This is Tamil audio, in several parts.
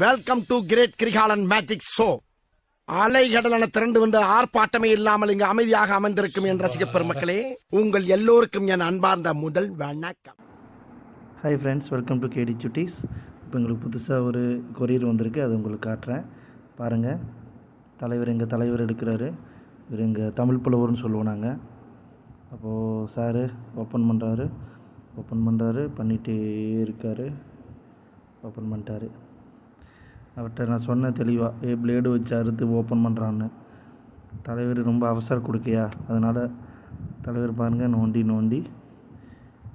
Welcome to great Krikalan magic show. அலைகடலான திரண்டு வந்து ஆர்ப்பாட்டமே இல்லாமல் இங்கு அமைதியாக அமைந்திருக்கும் என் ரசிக பெருமக்களே, உங்கள் எல்லோருக்கும் என் அன்பார்ந்த முதல் வணக்கம். ஹாய் ஃப்ரெண்ட்ஸ், வெல்கம் டு கேடி சுட்டீஸ். இப்போ எங்களுக்கு புதுசாக ஒரு கொரியர் வந்திருக்கு, அது உங்களுக்கு காட்டுறேன் பாருங்கள். எங்கள் தலைவர் எடுக்கிறாரு. இவர் எங்கள் தமிழ் புலவர்னு சொல்லுவோம் நாங்கள். அப்போது சாரு ஓப்பன் பண்ணுறாரு, பண்ணிகிட்டே இருக்கார். ஓப்பன் பண்ணிட்டாரு. அவர்கிட்ட நான் சொன்னேன் தெளிவாக, பிளேடு வச்சு அறுத்து ஓப்பன் பண்ணுறான்னு. தலைவர் ரொம்ப அவசரம் கொடுக்கையா, அதனால் தலைவர் பாருங்கள்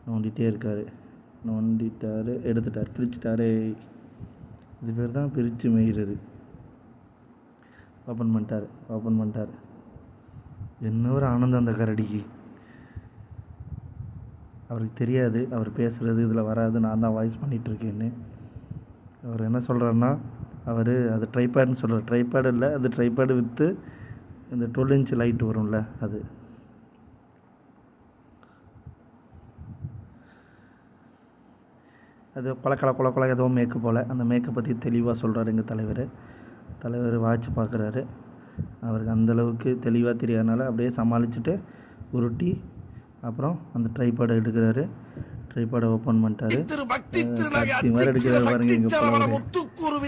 நோண்டிகிட்டே இருக்கார். நோண்டிட்டார், எடுத்துட்டார், கிழிச்சிட்டாரு. இது பேர் தான் பிரித்து மேய்கிறது. ஓப்பன் பண்ணிட்டார். என்ன ஒரு ஆனந்தம் அந்த கரடிக்கு. அவருக்கு தெரியாது அவர் பேசுகிறது இதில் வராது, நான் தான் வாய்ஸ் பண்ணிகிட்ருக்கேன்னு. அவர் என்ன சொல்கிறாருன்னா, அவர் அது ட்ரைபேடுன்னு சொல்கிறார். ட்ரைபேடு இல்லை, அது ட்ரைபேடு வித்து இந்த 12 இன்ச் லைட் வரும்ல, அது கொல ஏதோ மேக்கப் போல். அந்த மேக்கப் பற்றி தெளிவாக சொல்கிறார் எங்கள் தலைவர் வாட்ச் பார்க்குறாரு. அவருக்கு அந்தளவுக்கு தெளிவாக தெரியாதனால அப்படியே சமாளிச்சுட்டு உருட்டி அப்புறம் அந்த ட்ரைபேடை எடுக்கிறாரு. ட்ரைபேடை ஓப்பன் பண்ணிட்டாரு. கத்தி மாதிரி எடுக்கிறாரு பாருங்க.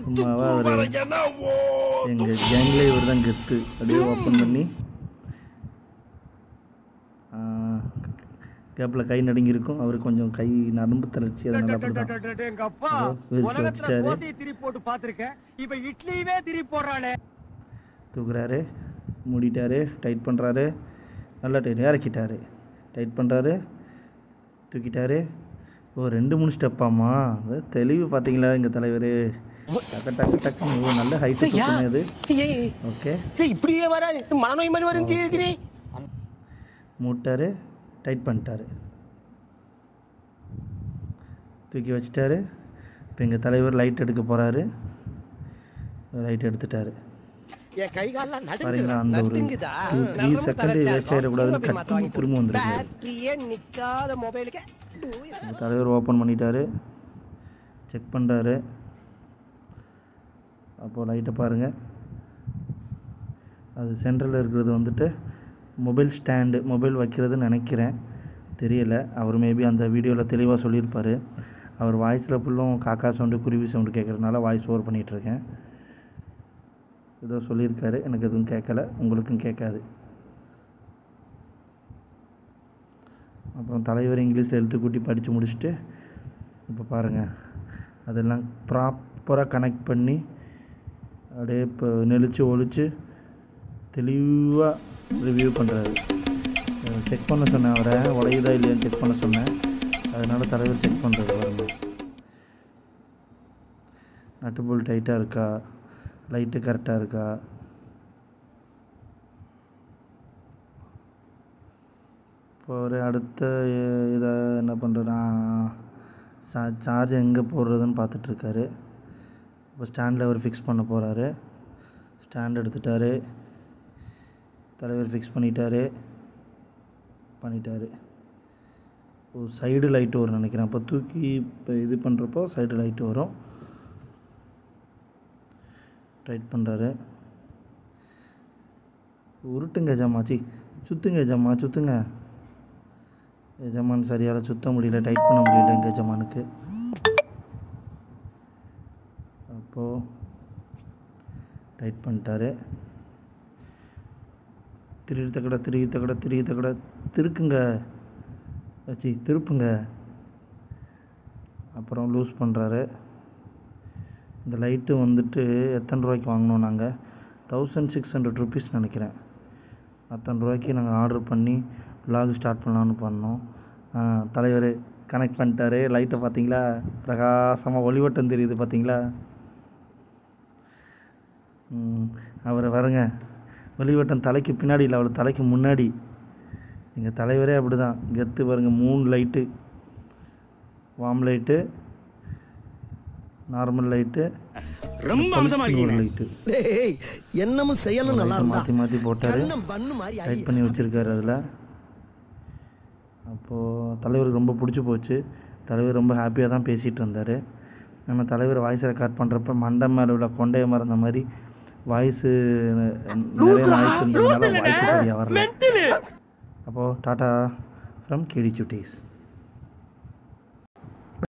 சும்மாவா அவர் எங்கள் கேங்லேயே இவர் தான் கெத்து. அப்படியே ஓப்பன் பண்ணி கேப்பில் கை நடுங்கியிருக்கும். அவர் கொஞ்சம் கை நரம்பு தளர்ச்சி, அதனால அப்படிதான் விரிச்சு வச்சுட்டாரு. தூக்குறாரு, மூடிட்டாரு, டைட் பண்ணுறாரு. நல்லா இறக்கிட்டாரு, டைட் பண்ணுறாரு, தூக்கிட்டாரு. 2-3 ஸ்டெப்பாம்மா. தெளிவு பார்த்தீங்களா எங்கள் தலைவர். டக்கு நல்ல ஹைட்டு தூக்குமே அது. ஓகே, இப்படியே வர மனநோய் மாதிரி வரும். மூட்டாரு, டைட் பண்ணிட்டாரு, தூக்கி வச்சிட்டாரு. இப்போ எங்கள் தலைவர் லைட் எடுக்க போகிறாரு. லைட் எடுத்துட்டாரு. பாருங்களா, அந்த ஒரு 3 செகண்ட் வேஸ்ட் ஆகிடக்கூடாதுன்னு கட்டி திரும்ப வந்துருக்கு. தலைவர் ஓப்பன் பண்ணிட்டாரு, செக் பண்ணுறாரு. அப்போது லைட்டை பாருங்கள், அது சென்டரில் இருக்கிறது வந்துட்டு மொபைல் ஸ்டாண்டு, மொபைல் வைக்கிறதுன்னு நினைக்கிறேன், தெரியல. அவர் மேபி அந்த வீடியோவில் தெளிவாக சொல்லியிருப்பார். அவர் வாய்ஸில் ஃபுல்லும் காக்கா சவுண்டு குருவி சவுண்டு கேட்குறதுனால வாய்ஸ் ஓவர் பண்ணிகிட்ருக்கேன். ஏதோ சொல்லியிருக்காரு, எனக்கு எதுவும் கேட்கல, உங்களுக்கும் கேட்காது. அப்புறம் தலைவர் இங்கிலீஷில் எழுத்து கூட்டி படித்து முடிச்சுட்டு இப்போ பாருங்கள், அதெல்லாம் ப்ராப்பராக கனெக்ட் பண்ணி அப்படியே இப்போ நெளிச்சு ஒழிச்சு தெளிவாக ரிவ்யூ பண்ணுறாரு. செக் பண்ண சொன்னேன், அவரை உடையுதா இல்லையான்னு செக் பண்ண சொன்னேன். அதனால் தலைவர் செக் பண்ணுறது பாருங்க. நட்டு போல் டைட்டாக இருக்கா, லைட்டு கரெக்டாக இருக்கா. இப்போ ஒரு அடுத்த இதை என்ன பண்ணுறேன்னா, சார்ஜ் எங்கே போடுறதுன்னு பார்த்துட்ருக்காரு. இப்போ ஸ்டாண்டில் அவர் ஃபிக்ஸ் பண்ண போகிறாரு. ஸ்டாண்ட் எடுத்துட்டார், தலைவர் ஃபிக்ஸ் பண்ணிட்டாரு. சைடு லைட்டு வரும் நினைக்கிறேன். அப்போ தூக்கி இப்போ இது பண்ணுறப்போ சைடு லைட்டு வரும். டைட் பண்ணுறாரு. உருட்டுங்க எஜமாச்சி, சுற்றுங்க எஜமான் சரியால் சுற்ற முடியல, டைட் பண்ண முடியல எங்கள் எஜமானுக்கு. அப்போது டைட் பண்ணிட்டாரு. திரித்தக்கடை திருப்புங்க. அப்புறம் லூஸ் பண்ணுறாரு. இந்த லைட்டு வந்துட்டு எத்தனை ரூபாய்க்கு வாங்கினோம் நாங்கள்? 1600 ருபீஸ் நினைக்கிறேன். அத்தனை ரூபாய்க்கு நாங்கள் ஆர்டர் பண்ணி விலாக் ஸ்டார்ட் பண்ணலான்னு பண்ணோம். தலைவர் கனெக்ட் பண்ணிட்டாரு. லைட்டை பார்த்தீங்களா, பிரகாசமாக ஒளிவட்டம் தெரியுது பார்த்தீங்களா. அவர் வருங்க, ஒளிவட்டம் தலைக்கு பின்னாடி இல்லை, அவர் தலைக்கு முன்னாடி. எங்கள் தலைவரே அப்படி தான் கெத்து பாருங்கள். 3 light, warm light, normal light, light என்னமும் செயலும் நல்லா மாற்றி போட்டார், டைட் பண்ணி வச்சுருக்காரு அதில். அப்போது தலைவருக்கு ரொம்ப பிடிச்சி போச்சு. தலைவர் ரொம்ப ஹாப்பியாக தான் பேசிகிட்டு இருந்தார். நம்ம தலைவர் வாய்ஸ் ரெக்கார்ட் பண்ணுறப்ப மண்டை மேலே உள்ள கொண்டைய மறந்த மாதிரி வாய்ஸு நிறைய நாய்ஸ் இருந்ததுனால வாய்ஸ் சரியாக வரல. அப்போது டாட்டா ஃப்ரம் கேடி சுட்டீஸ்.